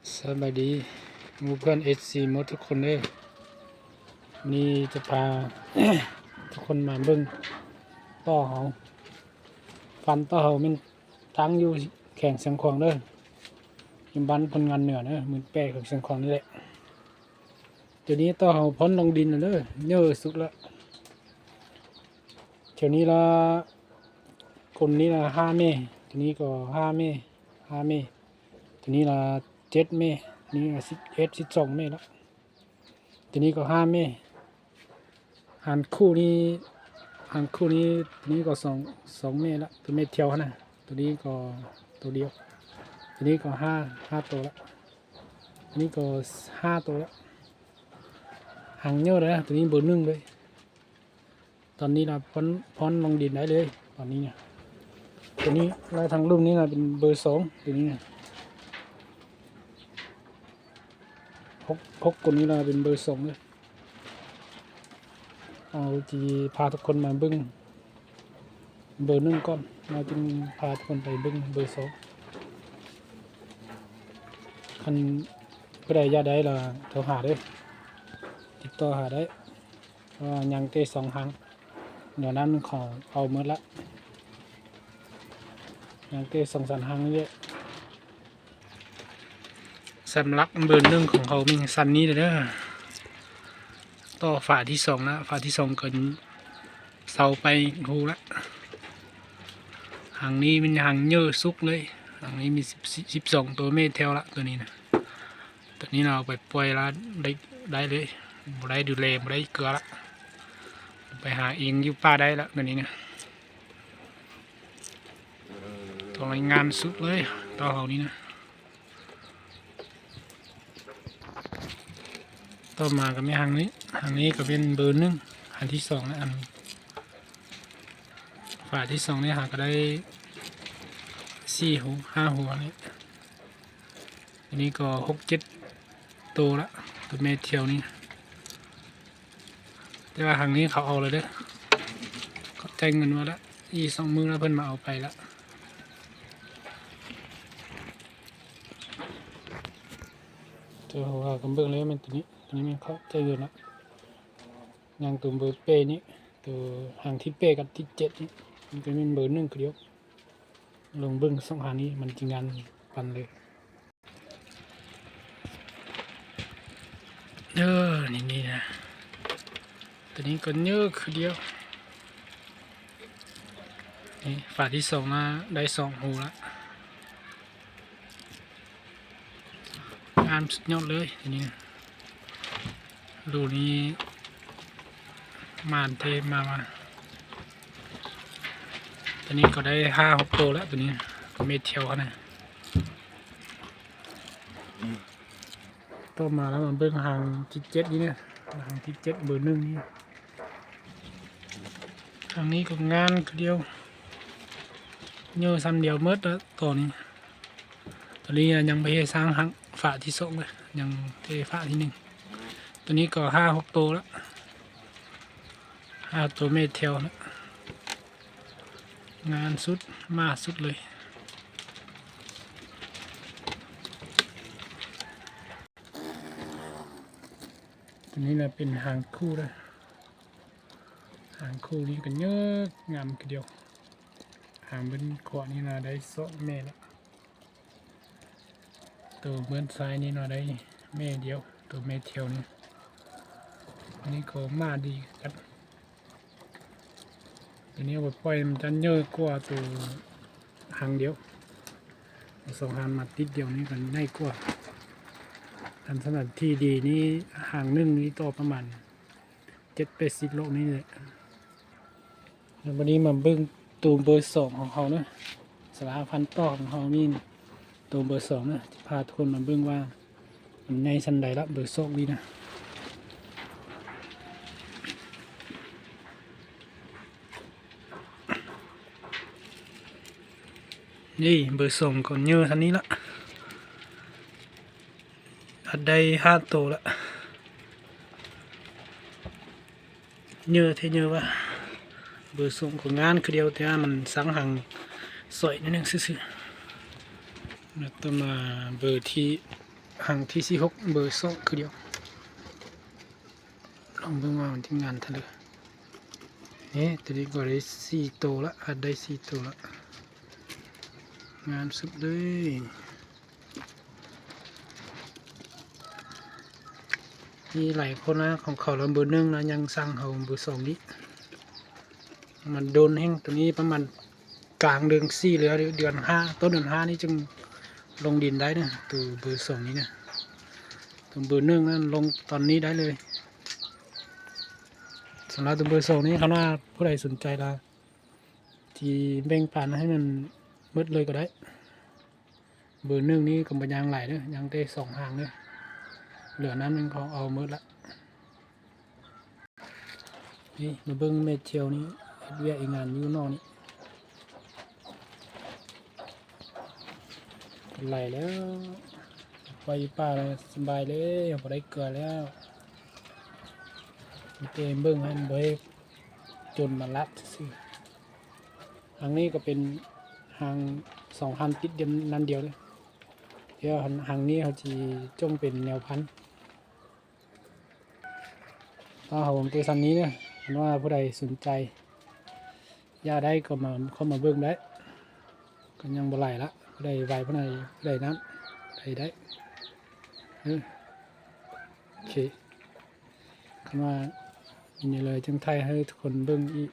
สบายดีหมู่เพื่อนHCหมดทุกคนเลยนี่จะพา ทุกคนมาเบิ่งต่อเฮาฟันต่อเฮามันตั้งอยู่แข่งเสียงของเด้อยิมบันคนงานเหนือเด้อมือแปะของเสียงของนี่แหละเดี๋ยวนี้ต่อเฮาพ้นลงดินแล้วเด้อเยอะสุดละเดี๋ยวนี้ละคนนี้ละ5 เมษทีนี้ก็5 เมษ5 เมษทีนี้ละ7 เมษนี่11 12 เมษแล้วทีนี้ก็5 เมษหันคู่นี้ตัวนี้ก็สองเมษแล้วตัวเมษเที่ยวนะตัวนี้ก็ตัวเดียวตัวนี้ก็ห้าตัวแล้วตัวนี้ก็5 ตัวแล้วห่างเยอะเลยนะตัวนี้เบอร์ 1เลยตอนนี้เราพ้นลงดินได้เลยตอนนี้เนี่ยตัวนี้เราทางรุ่นนี้เราเป็นเบอร์ 2ตัวนี้เนี่ยพกคนนี้เราเป็นเบอร์ 2เลยเอาจีพาทุกคนมาเบิ้งเบอร์ 1ก่อนเราจึงพาทุกคนไปเบิ้งเบอร์ 2คันผู้ใดอยากได้เราโทรหาได้ติดต่อหาได้ว่ายังเตะ2 หางเดี๋ยวนั้นของเอาหมดละยังเตะ2-3 หางนี่แหละสำหรับเบอร์ 1ของเขามีสันนี้เด้อต่อฝาที่ 2นะฝาที่ 2เกินเสาไปหูละหางนี้เป็นหางเยอะซุกเลยหางนี้มี12 ตัวเมตรแถวละตัวนี้นะตัวนี้เราไปปล่อยละได้เลยบ่ได้ดูแลบ่ได้เกลือละไปหาเองอยู่ป่าได้ละตัวนี้นะตัวรายงานสุดเลยต่อเขานี้นะต่อมาก็มีหางนี้ก็เป็นเบอร์ 1หางที่ 2นะอันฝาที่ 2นี่หาก็ได้4 หู5 หัวนี่อันนี้ก็6-7 ตัวละตัวเมเทียวนี่แต่ว่าหางนี้เขาเอาเลยเด้อเขาแจ้งเงินมาแล้ว2 มื้อแล้วเพิ่นมาเอาไปแล้วตัวหัวกำเบื้องเลยมันตัวนี้มันเขาแจ้งเงินแล้วยังตัวเบอร์เป้นี้ตัวหางที่เป้กับที่7นี่มันก็เป็นเบอร์ 1คือเดียวลงเบื้อง2 หางนี้มันจริงงานปันเลยนี่นะตัวนี้ก็เยอะคือเดียวนี่ฝาที่ 2มาได้2 หูละงานสุดยอดเลยทีนี้ดูนี้มานเทมาตัวนี้ก็ได้5-6 ตัวแล้วตัวนี้ก็เมทเทียวนะต่อมาแล้วมันเบิ้งหางที่7นี่เนี่ยหางที่7เบอร์ 1นี่ทางนี้ก็งานคือเดียวเยอะซ้ำเดียวเมื่อแล้วตอนนี้ยังไปสร้างหางฝาที่ 2เลยยังเทฝาที่ 1ตัวนี้ก็5-6 ตัวแล้ว5 ตัวเมทเทียวนะงานสุดมาสุดเลยตัวนี้นะเป็นหางคู่เลยหางคู่นี้กันเยอะงามทีเดียวหางเป็นขวานี่นะได้2 เมตรแล้วตัวเหมือนซ้ายนี่นะได้เมตรเดียวตัวเมตรเทียวนี่อันนี้ก็มาดีกันตัวนี้เอาไปปล่อยมันจะเยอะกว่าตัวหางเดียว2 หางมาติดเดียวนี่กันง่ายกว่าอันสนับที่ดีนี่หาง1นี้ต่อประมาณ7-80 โลนี่เลยแล้ววันนี้มาเบิ้งตัวเบอร์ 2ของเขาเนะสลาพันต่อของเขานี่ตัวเบอร์ 2นะพาทุกคนมาเบิ้งว่ามันในชั้นใดละเบอร์ 2นี่นะนี่เบอร์ 2ก็เยอะทันนี้ละได้5 ตัวละเยอะเท่เยอะว่ะเบอร์ 2ของงานคือเดียวแต่มันสังหังสวยนิดนึงซื่อๆแล้วต่อมาเบอร์ที่ หางที่46เบอร์2คือเดียวลองเบิ่งว่ามันที่งานทะเลตัวนี้ก็ได้4ตัวละอาจได้4ตัวละงานสุดเลยมีหลายคนนะของเขาเราเบอร์1นะยังสั่งเขาเบอร์2นี้มันโดนแห้งตัวนี้ประมาณกลางเดือน4หรือเดือน5ต้นเดือน5นี่จึงลงดินได้นะตัวเบอร์2นี้นะตัวเบอร์1นั้นลงตอนนี้ได้เลยสำหรับตัวเบอร์2นี้เขาหน้าผู้ใดสนใจละที่แบ่งปันให้มันมืดเลยก็ได้เบอร์1นี้ก็บ่ยางไหลเด้อยางได้2หางเด้อเหลือนั้นมันเขาเอามืดละนี่มาเบิ่งเม็ดเจียวนี้เวียอีกงานอยู่นอกนี่ไหลแล้วไปป่าเลยสบายเลยพอได้เกลือแล้วเตมเบิ่งให้มันบ่ให้จนมาลัดสิหางนี้ก็เป็นหาง2พันติดเดียวนั่นเดียวเลยเดี๋ยวหางนี้เขาจะจ้องเป็นแนวพันธุ์ถ้าผมตัวสันนี้เนี่ยเห็นว่าผู้ใดสนใจย่าได้ก็มาเข้ามาเบิ่งได้ก็ยังบ่ไหลละผู้ใดไหวผู้ใดนั้นได้โอเคคำว่านี่เลยจังไทยให้ทุกคนเบิ่งอีก